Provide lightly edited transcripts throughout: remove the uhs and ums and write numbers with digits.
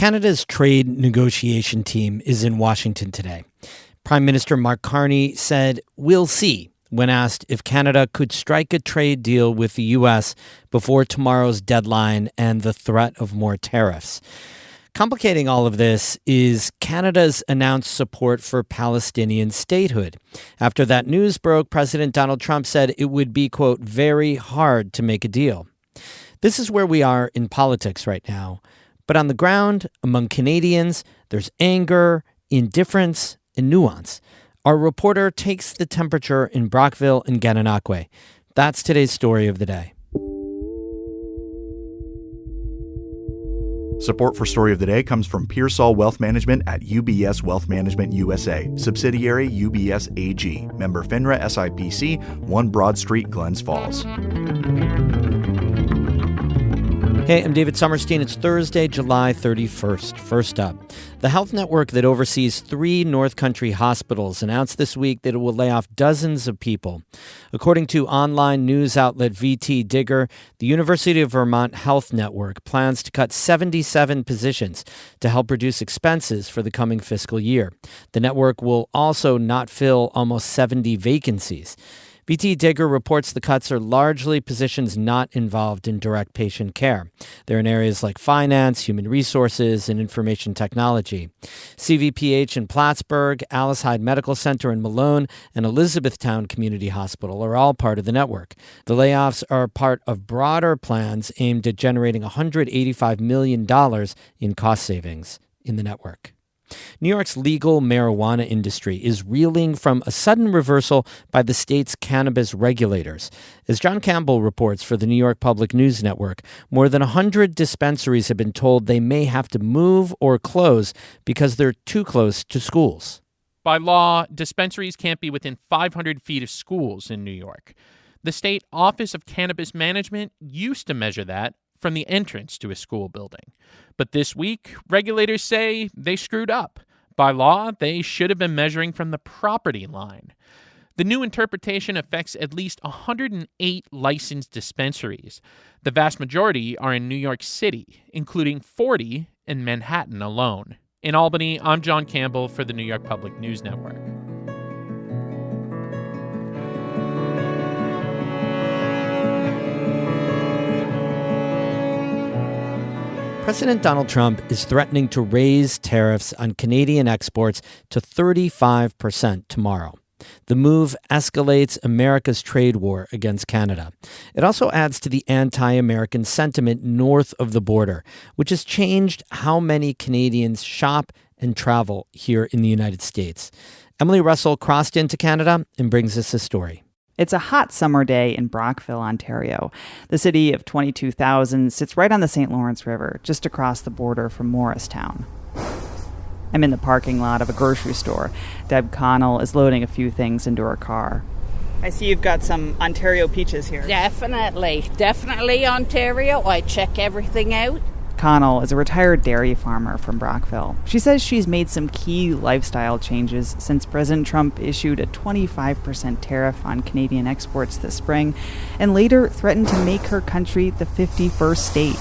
Canada's trade negotiation team is in Washington today. Prime Minister Mark Carney said, "We'll see," when asked if Canada could strike a trade deal with the U.S. before tomorrow's deadline and the threat of more tariffs. Complicating all of this is Canada's announced support for Palestinian statehood. After that news broke, President Donald Trump said it would be, quote, very hard to make a deal. This is where we are in politics right now. But on the ground, among Canadians, there's anger, indifference, and nuance. Our reporter takes the temperature in Brockville and Gananoque. That's today's story of the day. Support for Story of the Day comes from Pearsall Wealth Management at UBS Wealth Management USA, subsidiary UBS AG, member FINRA SIPC, 1 Broad Street, Glens Falls. Hey, I'm David Sommerstein. It's Thursday, July 31st. First up, the health network that oversees 3 North Country hospitals announced this week that it will lay off dozens of people. According to online news outlet VT Digger, the University of Vermont Health Network plans to cut 77 positions to help reduce expenses for the coming fiscal year. The network will also not fill almost 70 vacancies. VT Digger reports the cuts are largely positions not involved in direct patient care. They're in areas like finance, human resources, and information technology. CVPH in Plattsburgh, Alice Hyde Medical Center in Malone, and Elizabethtown Community Hospital are all part of the network. The layoffs are part of broader plans aimed at generating $185 million in cost savings in the network. New York's legal marijuana industry is reeling from a sudden reversal by the state's cannabis regulators. As John Campbell reports for the New York Public News Network, more than 100 dispensaries have been told they may have to move or close because they're too close to schools. By law, dispensaries can't be within 500 feet of schools in New York. The State Office of Cannabis Management used to measure that from the entrance to a school building. But this week, regulators say they screwed up. By law, they should have been measuring from the property line. The new interpretation affects at least 108 licensed dispensaries. The vast majority are in New York City, including 40 in Manhattan alone. In Albany, I'm John Campbell for the New York Public News Network. President Donald Trump is threatening to raise tariffs on Canadian exports to 35% tomorrow. The move escalates America's trade war against Canada. It also adds to the anti-American sentiment north of the border, which has changed how many Canadians shop and travel here in the United States. Emily Russell crossed into Canada and brings us a story. It's a hot summer day in Brockville, Ontario. The city of 22,000 sits right on the St. Lawrence River, just across the border from Morristown. I'm in the parking lot of a grocery store. Deb Connell is loading a few things into her car. I see you've got some Ontario peaches here. Definitely Ontario. I check everything out. Connell is a retired dairy farmer from Brockville. She says she's made some key lifestyle changes since President Trump issued a 25% tariff on Canadian exports this spring and later threatened to make her country the 51st state.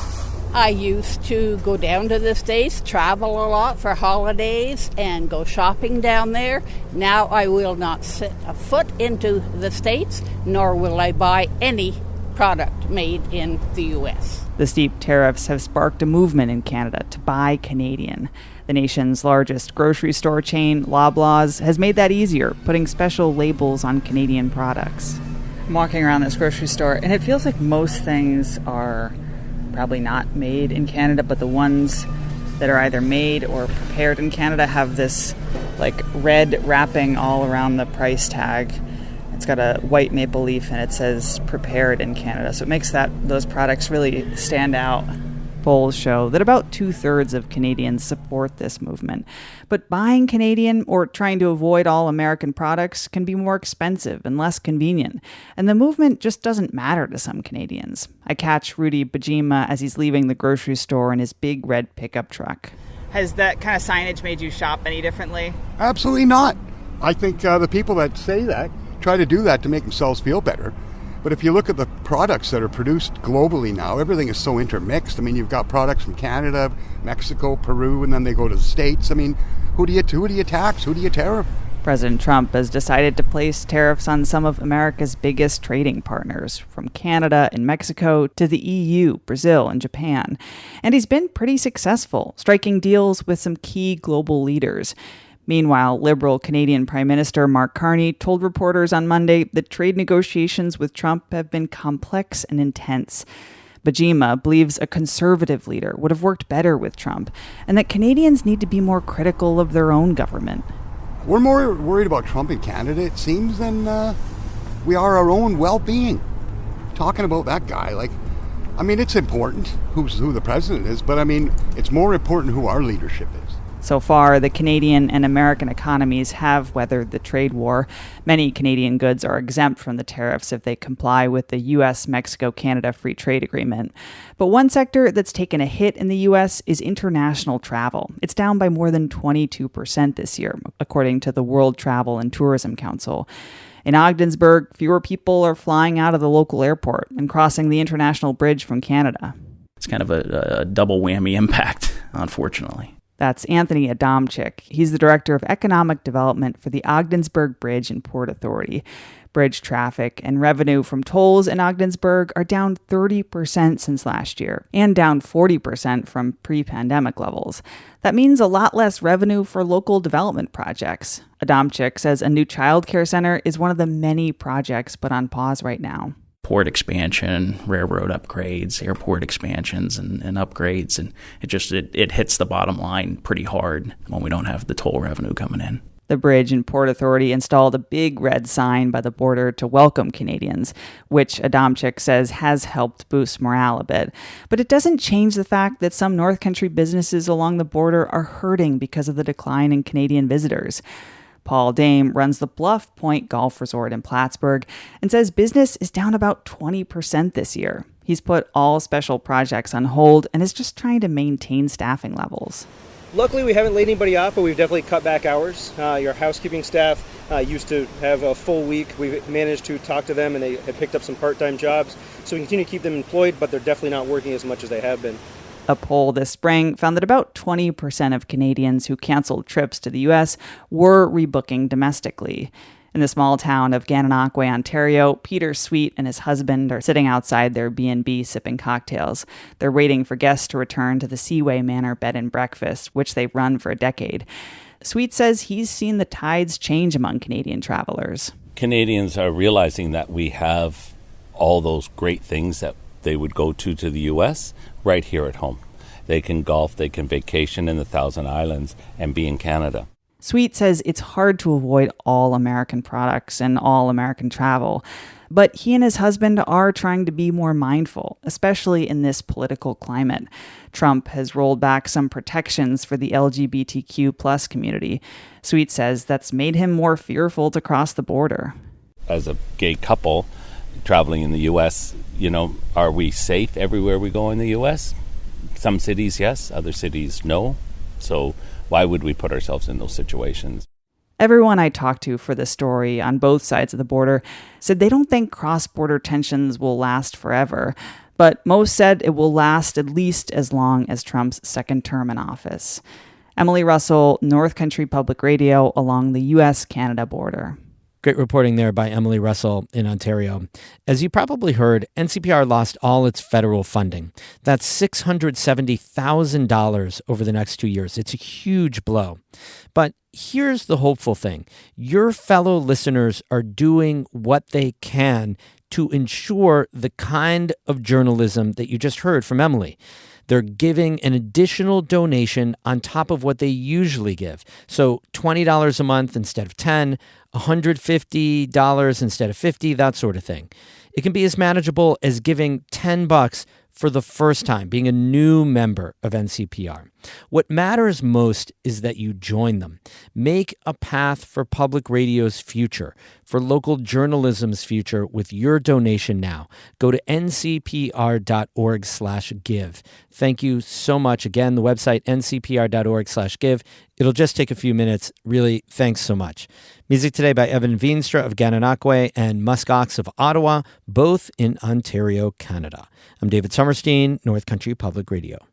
I used to go down to the States, travel a lot for holidays, and go shopping down there. Now I will not set a foot into the States, nor will I buy any product made in the U.S. The steep tariffs have sparked a movement in Canada to buy Canadian. The nation's largest grocery store chain, Loblaws, has made that easier, putting special labels on Canadian products. I'm walking around this grocery store, and it feels like most things are probably not made in Canada, but the ones that are either made or prepared in Canada have this like red wrapping all around the price tag. It's got a white maple leaf and it says prepared in Canada. So it makes those products really stand out. Polls show that about 2/3 of Canadians support this movement. But buying Canadian or trying to avoid all American products can be more expensive and less convenient. And the movement just doesn't matter to some Canadians. I catch Rudy Bajima as he's leaving the grocery store in his big red pickup truck. Has that kind of signage made you shop any differently? Absolutely not. I think the people that say that try to do that to make themselves feel better. But if you look at the products that are produced globally now, everything is so intermixed. I mean, you've got products from Canada, Mexico, Peru, and then they go to the States. I mean, who do you tax? Who do you tariff? President Trump has decided to place tariffs on some of America's biggest trading partners, from Canada and Mexico to the EU, Brazil, and Japan. And he's been pretty successful, striking deals with some key global leaders. Meanwhile, Liberal Canadian Prime Minister Mark Carney told reporters on Monday that trade negotiations with Trump have been complex and intense. Bajima believes a conservative leader would have worked better with Trump, and that Canadians need to be more critical of their own government. We're more worried about Trump in Canada, it seems, than we are our own well-being. Talking about that guy, it's important who the president is, but it's more important who our leadership is. So far, the Canadian and American economies have weathered the trade war. Many Canadian goods are exempt from the tariffs if they comply with the U.S.-Mexico-Canada Free Trade Agreement. But one sector that's taken a hit in the U.S. is international travel. It's down by more than 22% this year, according to the World Travel and Tourism Council. In Ogdensburg, fewer people are flying out of the local airport and crossing the international bridge from Canada. It's kind of a double whammy impact, unfortunately. That's Anthony Adamczyk. He's the Director of Economic Development for the Ogdensburg Bridge and Port Authority. Bridge traffic and revenue from tolls in Ogdensburg are down 30% since last year, and down 40% from pre-pandemic levels. That means a lot less revenue for local development projects. Adamczyk says a new childcare center is one of the many projects put on pause right now. Port expansion, railroad upgrades, airport expansions and upgrades, and it hits the bottom line pretty hard when we don't have the toll revenue coming in. The Bridge and Port Authority installed a big red sign by the border to welcome Canadians, which Adamczyk says has helped boost morale a bit. But it doesn't change the fact that some North Country businesses along the border are hurting because of the decline in Canadian visitors. Paul Dame runs the Bluff Point Golf Resort in Plattsburgh and says business is down about 20% this year. He's put all special projects on hold and is just trying to maintain staffing levels. Luckily, we haven't laid anybody off, but we've definitely cut back hours. Your housekeeping staff used to have a full week. We've managed to talk to them, and they had picked up some part-time jobs. So we continue to keep them employed, but they're definitely not working as much as they have been. A poll this spring found that about 20% of Canadians who canceled trips to the U.S. were rebooking domestically. In the small town of Gananoque, Ontario, Peter Sweet and his husband are sitting outside their B&B sipping cocktails. They're waiting for guests to return to the Seaway Manor bed and breakfast, which they've run for a decade. Sweet says he's seen the tides change among Canadian travelers. Canadians are realizing that we have all those great things that they would go to the U.S. right here at home. They can golf, they can vacation in the Thousand Islands and be in Canada. Sweet says it's hard to avoid all American products and all American travel, but he and his husband are trying to be more mindful, especially in this political climate. Trump has rolled back some protections for the LGBTQ plus community. Sweet says that's made him more fearful to cross the border. As a gay couple traveling in the U.S., are we safe everywhere we go in the U.S.? Some cities, yes. Other cities, no. So why would we put ourselves in those situations? Everyone I talked to for this story on both sides of the border said they don't think cross-border tensions will last forever, but most said it will last at least as long as Trump's second term in office. Emily Russell, North Country Public Radio along the U.S.-Canada border. Great reporting there by Emily Russell in Ontario. As you probably heard, NCPR lost all its federal funding. That's $670,000 over the next 2 years. It's a huge blow. But here's the hopeful thing. Your fellow listeners are doing what they can to ensure the kind of journalism that you just heard from Emily. They're giving an additional donation on top of what they usually give. So $20 a month instead of $10, $150 instead of $50, that sort of thing. It can be as manageable as giving $10 for the first time, being a new member of NCPR. What matters most is that you join them. Make a path for public radio's future, for local journalism's future with your donation now. Go to ncpr.org/give. Thank you so much. Again, the website ncpr.org/give. It'll just take a few minutes. Really, thanks so much. Music today by Evan Veenstra of Gananoque and Muskox of Ottawa, both in Ontario, Canada. I'm David Summerstein, North Country Public Radio.